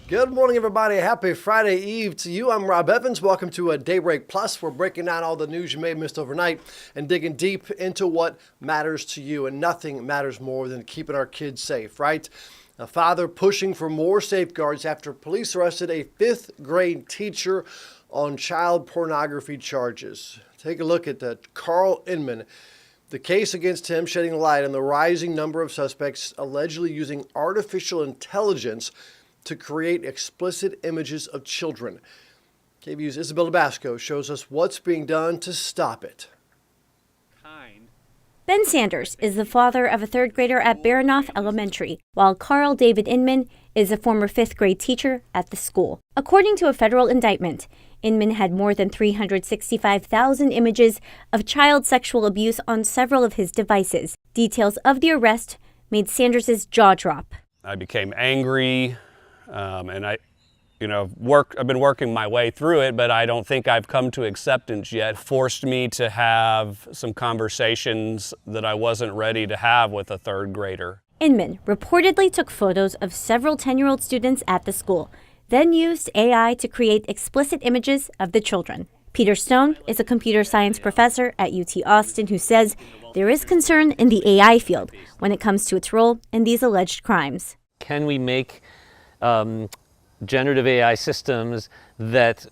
Good morning, everybody. Happy Friday Eve to you. I'm Rob Evans. Welcome to Daybreak Plus. We're breaking down all the news you may have missed overnight and digging deep into what matters to you. And nothing matters more than keeping our kids safe, right? A father pushing for more safeguards after police arrested a fifth grade teacher on child pornography charges. Take a look at Carl Inman. The case against him shedding light on the rising number of suspects allegedly using artificial intelligence to create explicit images of children. KVUE's Isabel Basco shows us what's being done to stop it. Ben Sanders is the father of a third grader at Baranoff Elementary, while Carl David Inman is a former fifth grade teacher at the school. According to a federal indictment, Inman had more than 365,000 images of child sexual abuse on several of his devices. Details of the arrest made Sanders' jaw drop. I became angry. I've been working my way through it, but I don't think I've come to acceptance yet. Forced me to have some conversations that I wasn't ready to have with a third grader. Inman reportedly took photos of several 10-year-old students at the school, then used AI to create explicit images of the children. Peter Stone is a computer science professor at UT Austin who says there is concern in the AI field when it comes to its role in these alleged crimes. Can we make generative AI systems that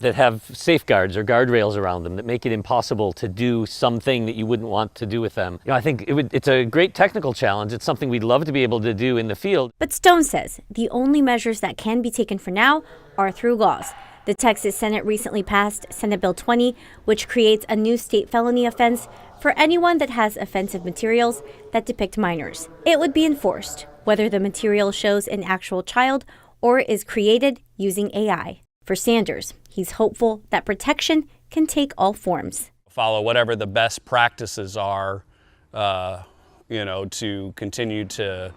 have safeguards or guardrails around them that make it impossible to do something that you wouldn't want to do with them? I think it's a great technical challenge. It's something we'd love to be able to do in the field. But Stone says the only measures that can be taken for now are through laws. The Texas Senate recently passed Senate Bill 20, which creates a new state felony offense for anyone that has offensive materials that depict minors. It would be enforced whether the material shows an actual child or is created using AI. For Sanders, he's hopeful that protection can take all forms. Follow whatever the best practices are, to continue to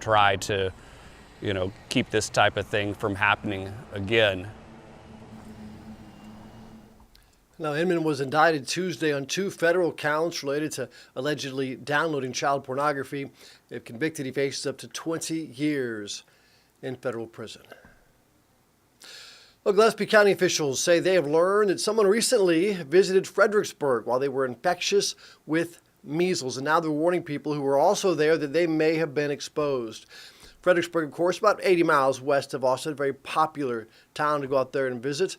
try to, keep this type of thing from happening again. Now, Inman was indicted Tuesday on 2 federal counts related to allegedly downloading child pornography. If convicted, he faces up to 20 years in federal prison. Well, Gillespie County officials say they have learned that someone recently visited Fredericksburg while they were infectious with measles, and now they're warning people who were also there that they may have been exposed. Fredericksburg, of course, about 80 miles west of Austin, a very popular town to go out there and visit.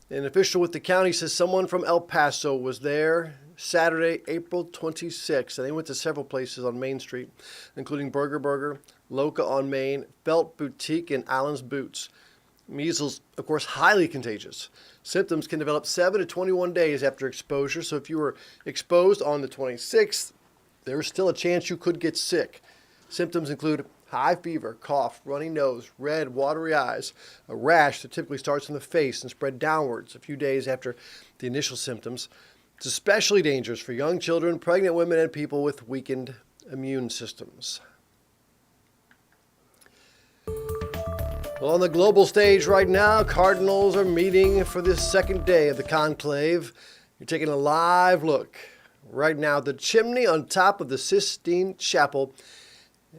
An official with the county says someone from El Paso was there Saturday, April 26th, and they went to several places on Main Street, including Burger, Loca on Main, Felt Boutique, and Allen's Boots. Measles, of course, highly contagious. Symptoms can develop 7 to 21 days after exposure, so if you were exposed on the 26th, there's still a chance you could get sick. Symptoms include high fever, cough, runny nose, red, watery eyes, a rash that typically starts in the face and spread downwards a few days after the initial symptoms. It's especially dangerous for young children, pregnant women, and people with weakened immune systems. Well, on the global stage right now, Cardinals are meeting for this second day of the Conclave. You're taking a live look right now at the chimney on top of the Sistine Chapel.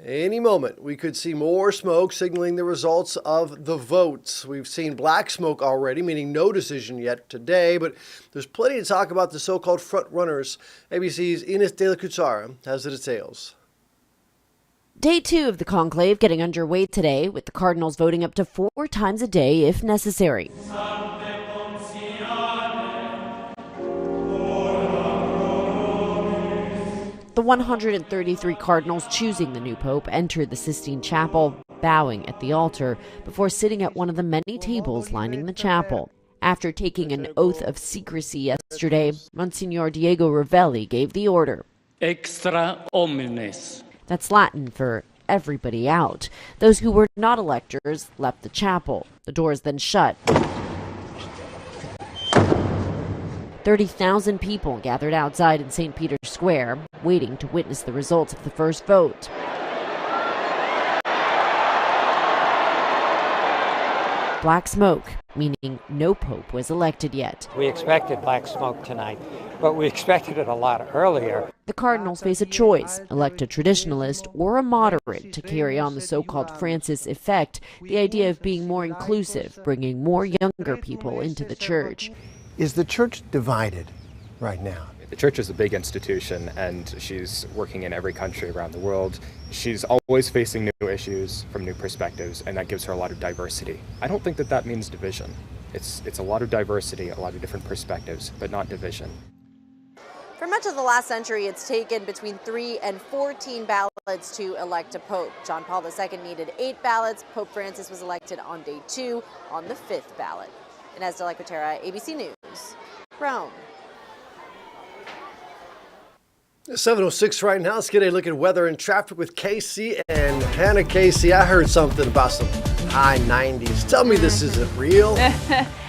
Any moment, we could see more smoke signaling the results of the votes. We've seen black smoke already, meaning no decision yet today, but there's plenty to talk about the so-called front runners. ABC's Ines de la Cuchara has the details. Day 2 of the conclave getting underway today, with the Cardinals voting up to 4 times a day if necessary. The 133 Cardinals choosing the new pope entered the Sistine Chapel, bowing at the altar before sitting at one of the many tables lining the chapel. After taking an oath of secrecy yesterday, Monsignor Diego Ravelli gave the order. Extra omnes. That's Latin for everybody out. Those who were not electors left the chapel. The doors then shut. 30,000 people gathered outside in St. Peter's Square, waiting to witness the results of the first vote. Black smoke, meaning no pope was elected yet. We expected black smoke tonight. but we expected it a lot earlier. The Cardinals face a choice, elect a traditionalist or a moderate to carry on the so-called Francis effect, the idea of being more inclusive, bringing more younger people into the church. Is the church divided right now? The church is a big institution, and she's working in every country around the world. She's always facing new issues from new perspectives, and that gives her a lot of diversity. I don't think that means division. It's a lot of diversity, a lot of different perspectives, but not division. For much of the last century, it's taken between 3 and 14 ballots to elect a pope. John Paul II needed 8 ballots. Pope Francis was elected on day 2 on the 5th ballot. Inez de la Quatera, ABC News, Rome. 7:06 right now. Let's get a look at weather and traffic with Casey and Hannah. Casey, I heard something about some high 90s. Tell me this isn't real.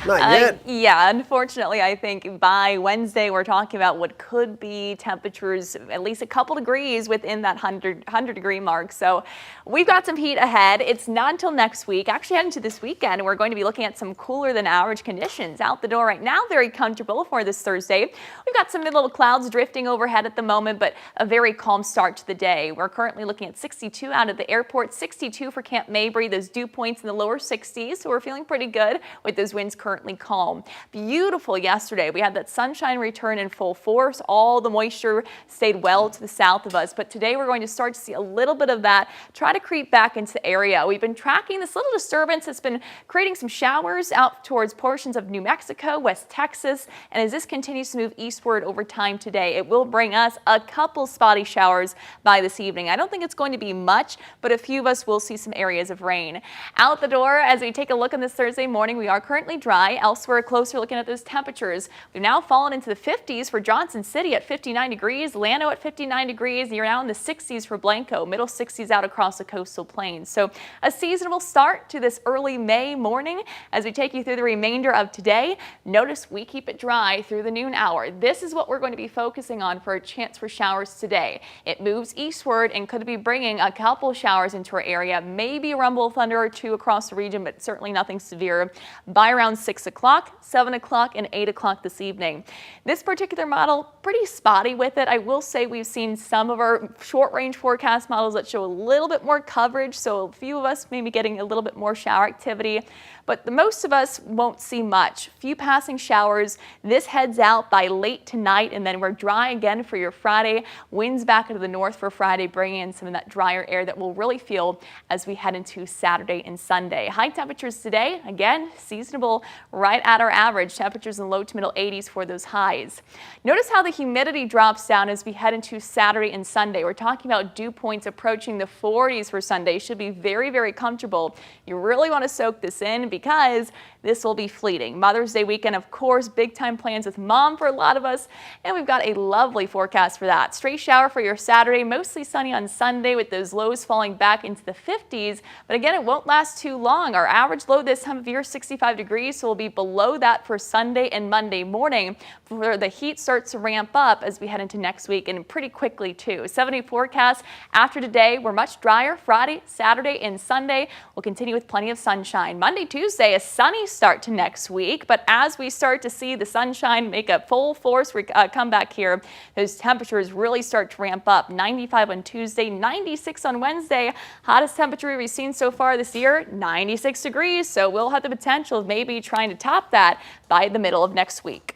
Not yet. Yeah, unfortunately, I think by Wednesday, we're talking about what could be temperatures at least a couple degrees within that 100 degree mark. So we've got some heat ahead. It's not until next week. Actually, heading to this weekend, we're going to be looking at some cooler than average conditions out the door right now. Very comfortable for this Thursday. We've got some little clouds drifting overhead at the moment, but a very calm start to the day. We're currently looking at 62 out at the airport, 62 for Camp Mabry. Those dew points in the lower 60s, so we're feeling pretty good with those winds currently calm. Beautiful yesterday. We had that sunshine return in full force. All the moisture stayed well to the south of us, but today we're going to start to see a little bit of that try to creep back into the area. We've been tracking this little disturbance that's been creating some showers out towards portions of New Mexico, West Texas, and as this continues to move eastward over time today, it will bring us a couple spotty showers by this evening. I don't think it's going to be much, but a few of us will see some areas of rain. Out the door, as we take a look on this Thursday morning, we are currently dry. Elsewhere, closer looking at those temperatures. We've now fallen into the 50s for Johnson City at 59 degrees, Llano at 59 degrees. You're now in the 60s for Blanco, middle 60s out across the coastal plains. So a seasonable start to this early May morning. As we take you through the remainder of today, notice we keep it dry through the noon hour. This is what we're going to be focusing on for a chance for showers today. It moves eastward and could be bringing a couple showers into our area, maybe a rumble of thunder or two across the region, but certainly nothing severe by around 6 o'clock, 7 o'clock, and 8 o'clock this evening. This particular model, pretty spotty with it. I will say we've seen some of our short-range forecast models that show a little bit more coverage, so a few of us may be getting a little bit more shower activity, but the most of us won't see much. Few passing showers. This heads out by late tonight, and then we're dry again for your Friday. Winds back into the north for Friday, bringing in some of that drier air that we'll really feel as we head into Saturday and Sunday. High temperatures today, again, seasonable right at our average. Temperatures in the low to middle 80s for those highs. Notice how the humidity drops down as we head into Saturday and Sunday. We're talking about dew points approaching the 40s for Sunday. Should be very, very comfortable. You really want to soak this in because this will be fleeting. Mother's Day weekend, of course, big time plans with mom for a lot of us, and we've got a lovely forecast for that. Straight shower for your Saturday, mostly sunny on Sunday with those lows falling back into the 50s, but again, it won't last too long. Our average low this time of year is 65 degrees, so we'll be below that for Sunday and Monday morning before the heat starts to ramp up as we head into next week, and pretty quickly too. 70 forecast after today. We're much drier Friday, Saturday, and Sunday. We'll continue with plenty of sunshine. Monday, Tuesday, a sunny start to next week, but as we start to see the sunshine make a full force comeback here, those temperatures really start to ramp up. 95 on Tuesday, 96 on Wednesday. Hottest temperature we've seen so far this year, 96 degrees, so we'll have the potential of maybe trying to top that by the middle of next week.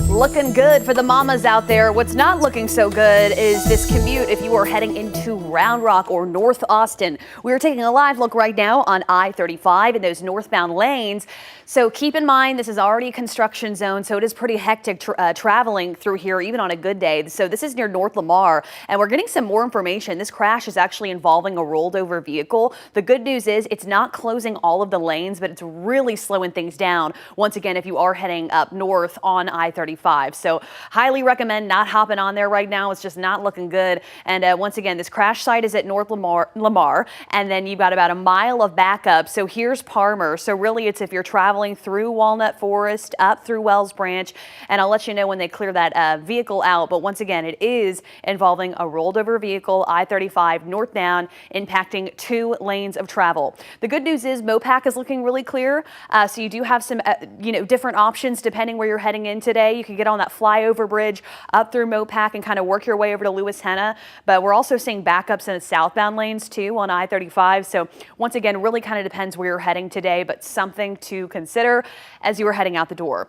Looking good for the mamas out there. What's not looking so good is this commute if you are heading into Round Rock or North Austin. We're taking a live look right now on I-35 in those northbound lanes. So keep in mind, this is already a construction zone, so it is pretty hectic traveling through here, even on a good day. So this is near North Lamar, and we're getting some more information. This crash is actually involving a rolled over vehicle. The good news is it's not closing all of the lanes, but it's really slowing things down. Once again, if you are heading up north on I-35. So highly recommend not hopping on there right now. It's just not looking good. And once again, this crash site is at North Lamar, and then you've got about a mile of backup. So here's Parmer. So really it's if you're traveling through Walnut Forest, up through Wells Branch, and I'll let you know when they clear that vehicle out. But once again, it is involving a rolled over vehicle, I-35 northbound, impacting 2 lanes of travel. The good news is Mopac is looking really clear. So you do have some, different options depending where you're heading in today. You can get on that flyover bridge up through Mopac and kind of work your way over to Lewis Henna. But we're also seeing backups in the southbound lanes too on I-35. So once again, really kind of depends where you're heading today, but something to consider as you are heading out the door.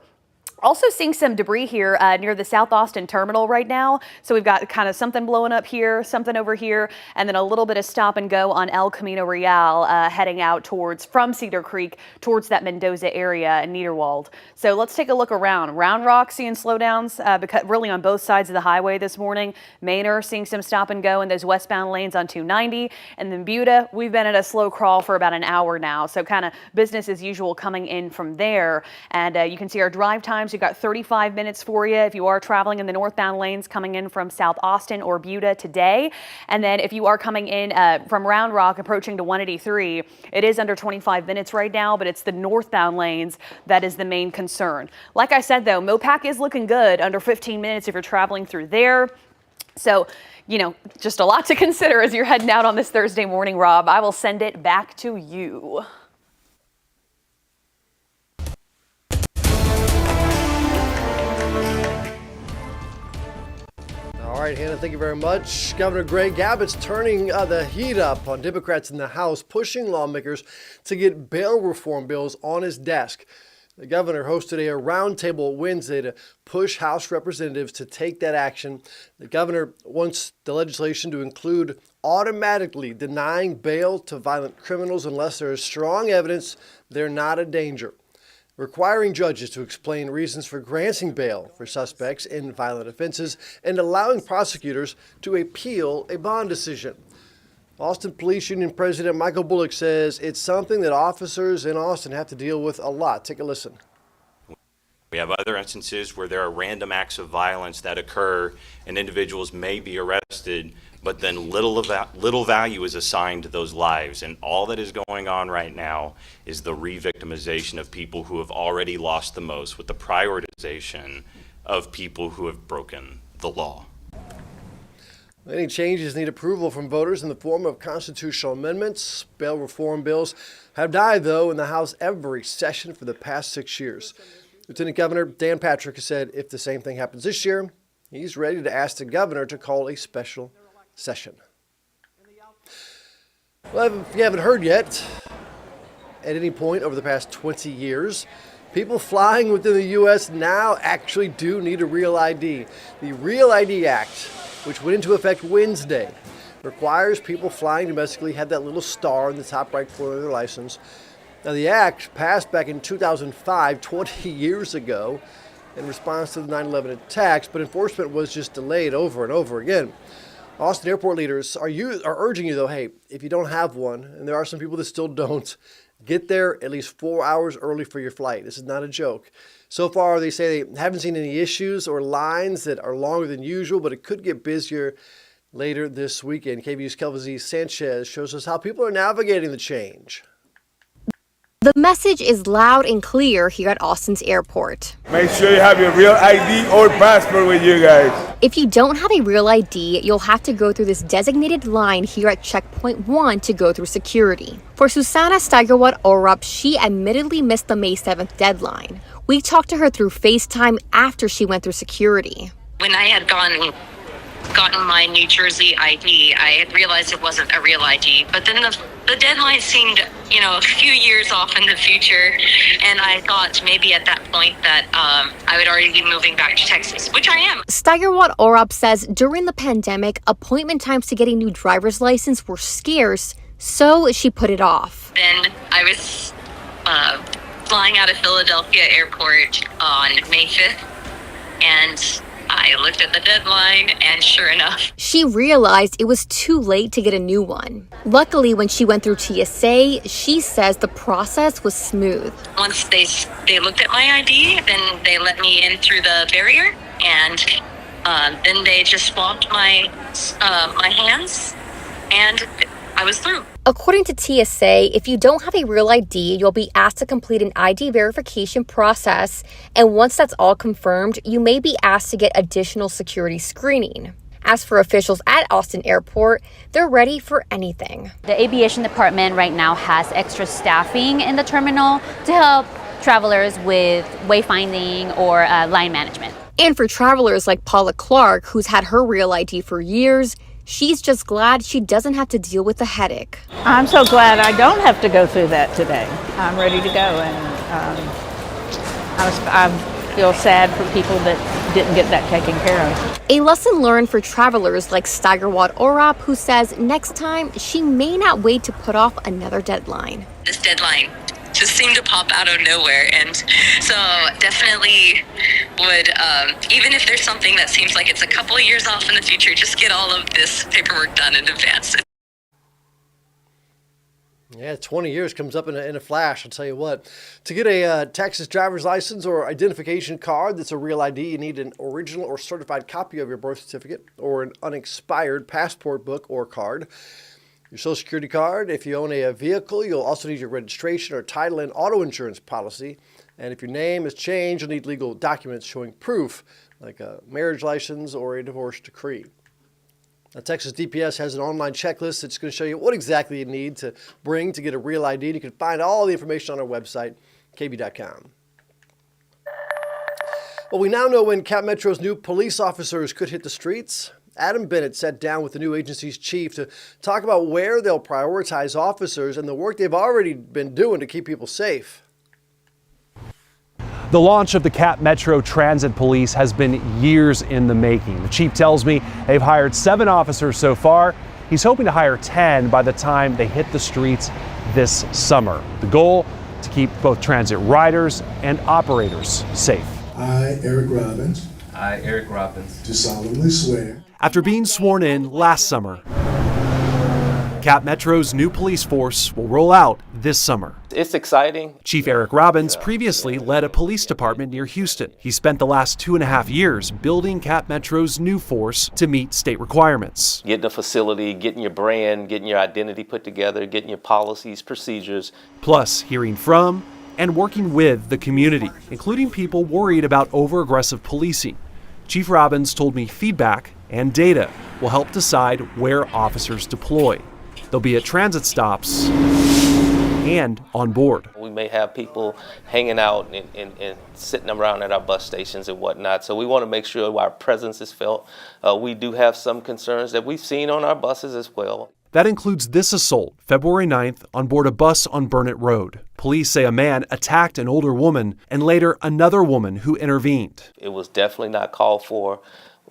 Also seeing some debris here near the South Austin terminal right now. So we've got kind of something blowing up here, something over here, and then a little bit of stop and go on El Camino Real heading out from Cedar Creek towards that Mendoza area in Niederwald. So let's take a look around. Round Rock seeing slowdowns because really on both sides of the highway this morning. Manor seeing some stop and go in those westbound lanes on 290. And then Buda, we've been at a slow crawl for about an hour now. So kind of business as usual coming in from there. And you can see our drive times. We've got 35 minutes for you if you are traveling in the northbound lanes coming in from South Austin or Buda today. And then if you are coming in from Round Rock approaching to 183, it is under 25 minutes right now, but it's the northbound lanes that is the main concern. Like I said, though, Mopac is looking good under 15 minutes if you're traveling through there. So, you know, just a lot to consider as you're heading out on this Thursday morning, Rob. I will send it back to you. All right, Hannah, thank you very much. Governor Greg Abbott's turning the heat up on Democrats in the House, pushing lawmakers to get bail reform bills on his desk. The governor hosted a roundtable Wednesday to push House representatives to take that action. The governor wants the legislation to include automatically denying bail to violent criminals unless there is strong evidence they're not a danger, requiring judges to explain reasons for granting bail for suspects in violent offenses, and allowing prosecutors to appeal a bond decision. Austin Police Union President Michael Bullock says it's something that officers in Austin have to deal with a lot. Take a listen. We have other instances where there are random acts of violence that occur and individuals may be arrested, but then little value is assigned to those lives. And all that is going on right now is the re-victimization of people who have already lost the most, with the prioritization of people who have broken the law. Any changes need approval from voters in the form of constitutional amendments. Bail reform bills have died, though, in the House every session for the past 6 years. Lieutenant Governor Dan Patrick has said if the same thing happens this year, he's ready to ask the governor to call a special session. Well, if you haven't heard yet, at any point over the past 20 years, people flying within the U.S. now actually do need a Real ID. The Real ID Act, which went into effect Wednesday, requires people flying domestically have that little star in the top right corner of their license. Now, the act passed back in 2005, 20 years ago, in response to the 9/11 attacks, but enforcement was just delayed over and over again. Austin airport leaders are urging you, though, hey, if you don't have one, and there are some people that still don't, get there at least 4 hours early for your flight. This is not a joke. So far, they say they haven't seen any issues or lines that are longer than usual, but it could get busier later this weekend. KVUE's Kelvin Sanchez shows us how people are navigating the change. The message is loud and clear here at Austin's airport. Make sure you have your Real ID or passport with you guys. If you don't have a Real ID, you'll have to go through this designated line here at Checkpoint 1 to go through security. For Susana Steigerwald-Orup, she admittedly missed the May 7th deadline. We talked to her through FaceTime after she went through security. When I had gotten my New Jersey ID, I had realized it wasn't a Real ID. But then the deadline seemed, a few years off in the future. And I thought maybe at that point that I would already be moving back to Texas, which I am. Steigerwald-Orup says during the pandemic, appointment times to get a new driver's license were scarce, so she put it off. Then I was flying out of Philadelphia airport on May 5th, and I looked at the deadline, and sure enough, she realized it was too late to get a new one. Luckily, when she went through TSA, she says the process was smooth. Once they looked at my ID, then they let me in through the barrier, and then they just swabbed my hands, and I was through. According to TSA, if you don't have a Real ID, you'll be asked to complete an ID verification process, and once that's all confirmed, you may be asked to get additional security screening. As for officials at Austin Airport, they're ready for anything. The aviation department right now has extra staffing in the terminal to help travelers with wayfinding or line management. And for travelers like Paula Clark, who's had her Real ID for years, she's just glad she doesn't have to deal with the headache. I'm so glad I don't have to go through that today. I'm ready to go, and I feel sad for people that didn't get that taken care of. A lesson learned for travelers like Steigerwald Orop, who says next time she may not wait to put off another deadline. This deadline just seemed to pop out of nowhere, and so definitely would, even if there's something that seems like it's a couple of years off in the future, just get all of this paperwork done in advance. Yeah, 20 years comes up in a flash, I'll tell you what. To get a Texas driver's license or identification card that's a Real ID, you need an original or certified copy of your birth certificate or an unexpired passport book or card. Your Social Security card. If you own a vehicle, you'll also need your registration or title and auto insurance policy. And if your name has changed, you'll need legal documents showing proof, like a marriage license or a divorce decree. Now, Texas DPS has an online checklist that's going to show you what exactly you need to bring to get a Real ID. You can find all the information on our website, KVUE.com. Well, we now know when Cap Metro's new police officers could hit the streets. Adam Bennett sat down with the new agency's chief to talk about where they'll prioritize officers and the work they've already been doing to keep people safe. The launch of the Cap Metro Transit Police has been years in the making. The chief tells me they've hired 7 officers so far. He's hoping to hire 10 by the time they hit the streets this summer. The goal, to keep both transit riders and operators safe. I, Eric Robbins. I, Eric Robbins. Do solemnly swear. After being sworn in last summer, Cap Metro's new police force will roll out this summer. It's exciting. Chief Eric Robbins previously led a police department near Houston. He spent the last 2.5 years building Cap Metro's new force to meet state requirements. Getting a facility, getting your brand, getting your identity put together, getting your policies, procedures. Plus, hearing from and working with the community, including people worried about over-aggressive policing. Chief Robbins told me feedback and data will help decide where officers deploy. They'll be at transit stops and on board. We may have people hanging out and sitting around at our bus stations and whatnot, so we want to make sure our presence is felt. We do have some concerns that we've seen on our buses as well. That includes this assault, February 9th, on board a bus on Burnett Road. Police say a man attacked an older woman and later another woman who intervened. It was definitely not called for.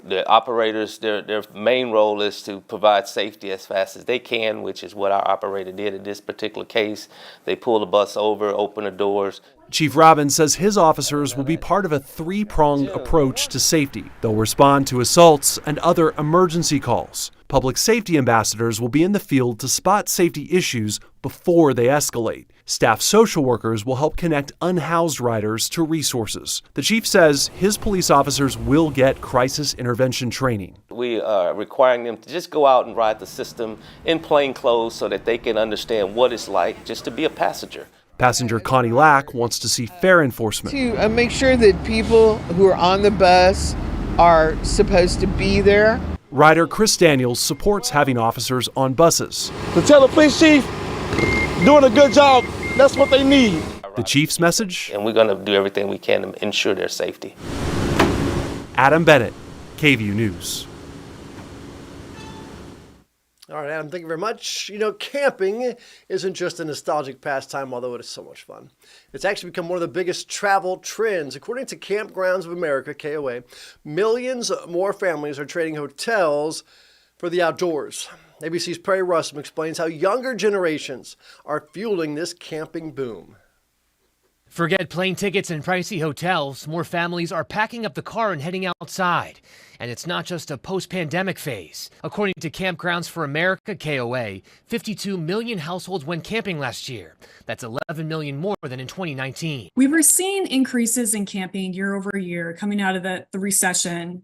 The operators, their main role is to provide safety as fast as they can, which is what our operator did in this particular case. They pulled the bus over, opened the doors. Chief Robbins says his officers will be part of a 3-pronged approach to safety. They'll respond to assaults and other emergency calls. Public safety ambassadors will be in the field to spot safety issues before they escalate. Staff social workers will help connect unhoused riders to resources. The chief says his police officers will get crisis intervention training. We are requiring them to just go out and ride the system in plain clothes so that they can understand what it's like just to be a passenger. Passenger Connie Lack wants to see fair enforcement. To make sure that people who are on the bus are supposed to be there. Rider Chris Daniels supports having officers on buses. To tell the police chief, doing a good job, that's what they need. The chief's message? And we're going to do everything we can to ensure their safety. Adam Bennett, KVUE News. All right, Adam, thank you very much. You know, camping isn't just a nostalgic pastime, although it is so much fun. It's actually become one of the biggest travel trends. According to Campgrounds of America, KOA, millions more families are trading hotels for the outdoors. ABC's Perry Russell explains how younger generations are fueling this camping boom. Forget plane tickets and pricey hotels. More families are packing up the car and heading outside. And it's not just a post-pandemic phase. According to Campgrounds for America, KOA, 52 million households went camping last year. That's 11 million more than in 2019. We were seeing increases in camping year over year coming out of the recession,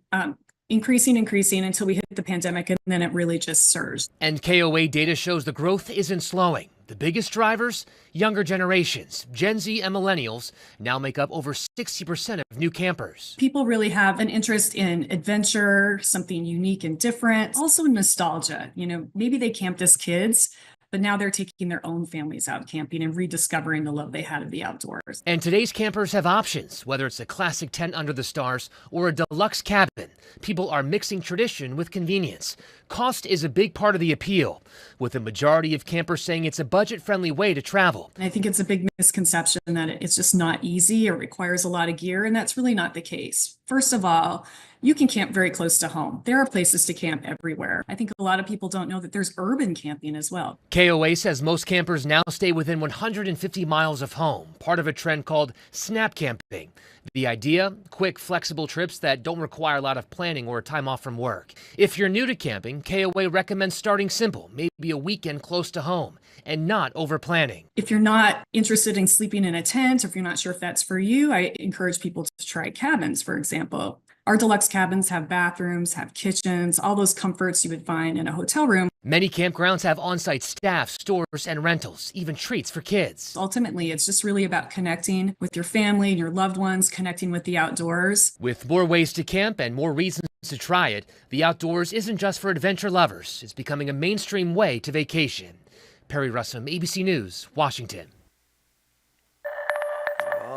increasing until we hit the pandemic, and then it really just surged. And KOA data shows the growth isn't slowing. The biggest drivers, younger generations, Gen Z and millennials, now make up over 60% of new campers. People really have an interest in adventure, something unique and different. Also nostalgia. You know, maybe they camped as kids, but now they're taking their own families out camping and rediscovering the love they had of the outdoors. And today's campers have options, whether it's a classic tent under the stars or a deluxe cabin. People are mixing tradition with convenience. Cost is a big part of the appeal, with the majority of campers saying it's a budget-friendly way to travel. And I think it's a big misconception that it's just not easy or requires a lot of gear, and that's really not the case. First of all, you can camp very close to home. There are places to camp everywhere. I think a lot of people don't know that there's urban camping as well. KOA says most campers now stay within 150 miles of home, part of a trend called snap camping. The idea, quick, flexible trips that don't require a lot of planning or time off from work. If you're new to camping, KOA recommends starting simple, maybe a weekend close to home, and not over planning. If you're not interested in sleeping in a tent, or if you're not sure if that's for you, I encourage people to try cabins, for example. Our deluxe cabins have bathrooms, have kitchens, all those comforts you would find in a hotel room. Many campgrounds have on-site staff, stores, and rentals, even treats for kids. Ultimately, it's just really about connecting with your family and your loved ones, connecting with the outdoors. With more ways to camp and more reasons to try it, the outdoors isn't just for adventure lovers. It's becoming a mainstream way to vacation. Perry Russum, ABC News, Washington.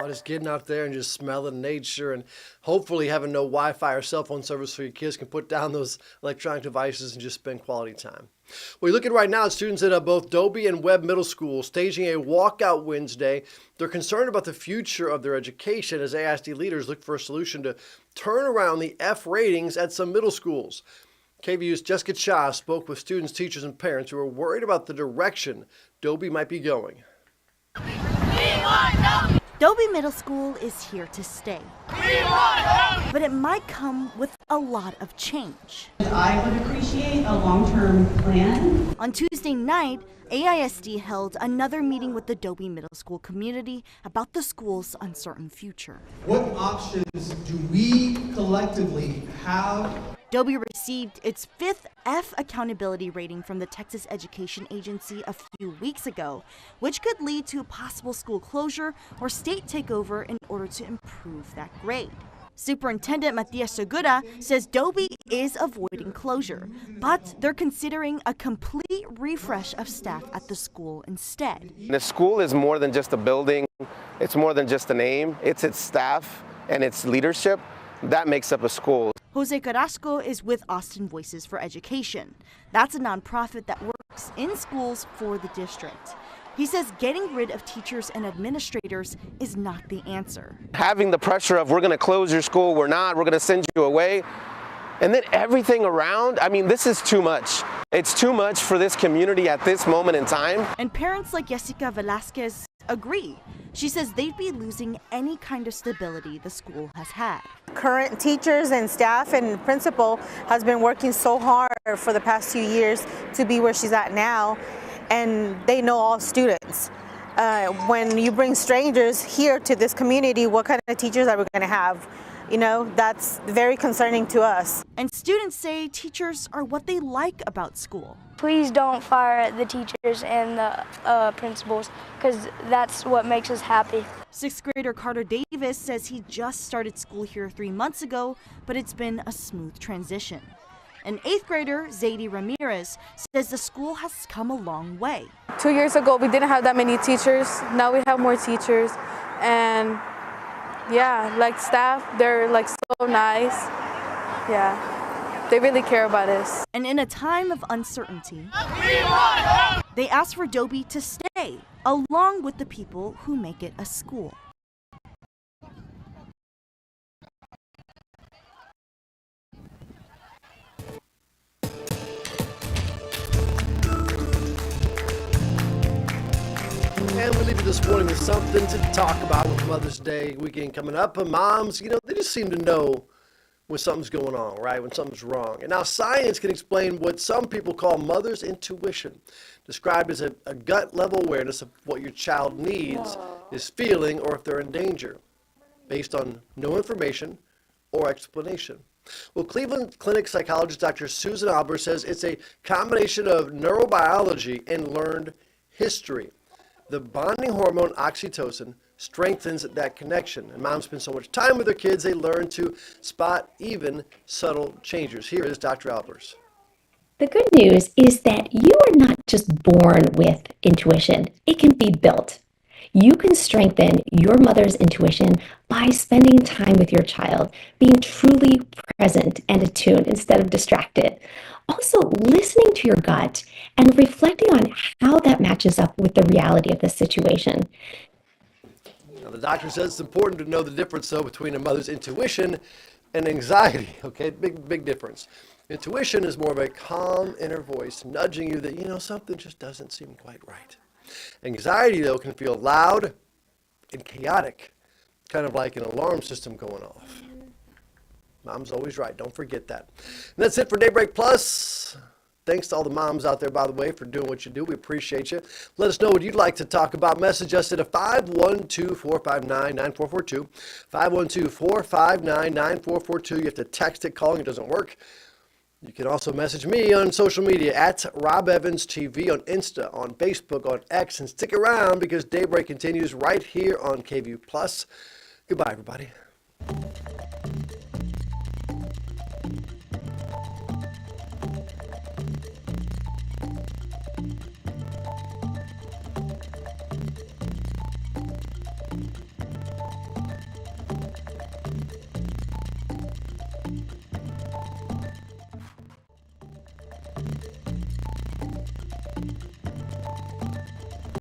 Just getting out there and just smelling nature, and hopefully having no Wi-Fi or cell phone service so your kids can put down those electronic devices and just spend quality time. We're looking right now at students at both Dobie and Webb Middle School staging a walkout Wednesday. They're concerned about the future of their education as AISD leaders look for a solution to turn around the F ratings at some middle schools. KVUE's Jessica Cha spoke with students, teachers, and parents who are worried about the direction Dobie might be going. Dobie Middle School is here to stay, but it might come with a lot of change. I would appreciate a long-term plan. On Tuesday night, AISD held another meeting with the Dobie Middle School community about the school's uncertain future. What options do we collectively have? Dobie received its 5th F accountability rating from the Texas Education Agency a few weeks ago, which could lead to a possible school closure or state takeover in order to improve that grade. Superintendent Matias Segura says Dobie is avoiding closure, but they're considering a complete refresh of staff at the school instead. The school is more than just a building. It's more than just a name. It's its staff and its leadership that makes up a school. Jose Carrasco is with Austin Voices for Education. That's a nonprofit that works in schools for the district. He says getting rid of teachers and administrators is not the answer. Having the pressure of we're going to close your school, we're going to send you away, and then everything around, I mean, this is too much. It's too much for this community at this moment in time. And parents like Jessica Velasquez agree. She says they'd be losing any kind of stability the school has had. Current teachers and staff and principal has been working so hard for the past 2 years to be where she's at now, and they know all students. When you bring strangers here to this community, what kind of teachers are we going to have? You know, that's very concerning to us. And students say teachers are what they like about school. Please don't fire the teachers and the principals, because that's what makes us happy. 6th grader Carter Davis says he just started school here 3 months ago, but it's been a smooth transition. And 8th grader Zadie Ramirez says the school has come a long way. 2 years ago, we didn't have that many teachers. Now we have more teachers, and yeah, like staff, they're like so nice. Yeah, they really care about us. And in a time of uncertainty, they asked for Dobie to stay, along with the people who make it a school. And we leave you this morning with something to talk about with Mother's Day weekend coming up. And moms, you know, they just seem to know when something's going on, right? When something's wrong. And now science can explain what some people call mother's intuition, described as a gut-level awareness of what your child needs, is feeling, or if they're in danger, based on no information or explanation. Well, Cleveland Clinic psychologist Dr. Susan Albers says it's a combination of neurobiology and learned history. The bonding hormone oxytocin strengthens that connection. And moms spend so much time with their kids, they learn to spot even subtle changes. Here is Dr. Albers. The good news is that you are not just born with intuition. It can be built. You can strengthen your mother's intuition by spending time with your child, being truly present and attuned instead of distracted. Also, listening to your gut and reflecting on how that matches up with the reality of the situation. Now, the doctor says it's important to know the difference, though, between a mother's intuition and anxiety. Okay, big difference. Intuition is more of a calm inner voice nudging you that, something just doesn't seem quite right. Anxiety, though, can feel loud and chaotic, kind of like an alarm system going off. Mom's always right. Don't forget that. And that's it for Daybreak Plus. Thanks to all the moms out there, by the way, for doing what you do. We appreciate you. Let us know what you'd like to talk about. Message us at a 512-459-9442. 512-459-9442. You have to text it. Calling it doesn't work. You can also message me on social media at Rob Evans TV on Insta, on Facebook, on X, and stick around because Daybreak continues right here on KVUE Plus. Goodbye, everybody.